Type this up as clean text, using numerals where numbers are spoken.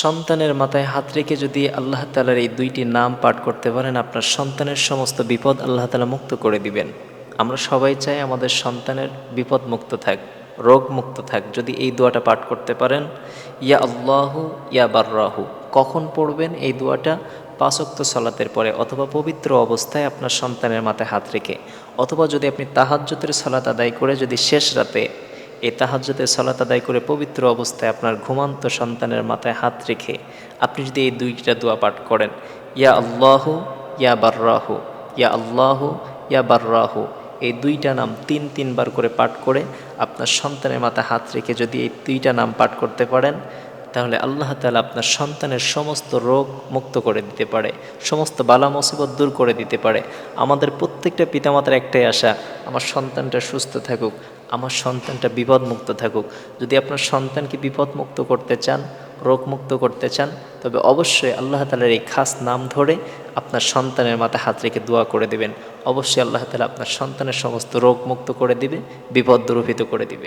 সন্তানের মাথায় হাত রেখে যদি আল্লাহ তাআলার এই দুইটি নাম পাঠ করতে পারেন, আপনার সন্তানের সমস্ত বিপদ আল্লাহ তাআলা মুক্ত করে দিবেন। আমরা সবাই চাই আমাদের সন্তানের বিপদ মুক্ত থাক, রোগ মুক্ত থাক। যদি এই দোয়াটা পাঠ করতে পারেন, ইয়া আল্লাহু ইয়া বাররাহু। কখন পড়বেন এই দোয়াটা? 5 ওয়াক্ত সালাতের পরে, অথবা পবিত্র অবস্থায় আপনার সন্তানের মাথায় হাত রেখে, অথবা যদি আপনি তাহাজ্জুদের সালাত আদায় করে যদি শেষ রাতে এই তাহাজ্জুদের সালাত আদায় করে পবিত্র অবস্থায় আপনার ঘুমান্ত সন্তানের মাথায় হাত রেখে আপনি যদি এই দুইটা দোয়া পাঠ করেন, ইয়া আল্লাহু ইয়া বাররাহু, ইয়া আল্লাহু ইয়া বাররাহু, এই দুইটা নাম 3 বার করে পাঠ করে আপনার সন্তানের মাথায় হাত রেখে যদি এই দুইটা নাম পাঠ করতে পারেন, তাহলে আল্লাহ তাআলা আপনার সন্তানের সমস্ত রোগ মুক্ত করে দিতে পারে, সমস্ত বালা মুসিবত দূর করে দিতে পারে। আমাদের প্রত্যেকটা পিতামাতার একটাই আশা, আমার সন্তানটা সুস্থ থাকুক, আমার সন্তানটা বিপদমুক্ত থাকুক। যদি আপনার সন্তানকে বিপদমুক্ত করতে চান, রোগমুক্ত করতে চান, তবে অবশ্যই আল্লাহ তাআলার এই খাস নাম ধরে আপনার সন্তানের মাথায় হাত রেখে দোয়া করে দেবেন। অবশ্যই আল্লাহ তাআলা আপনার সন্তানের সমস্ত রোগ মুক্ত করে দিবে, বিপদ দূরীভূত করে দিবে।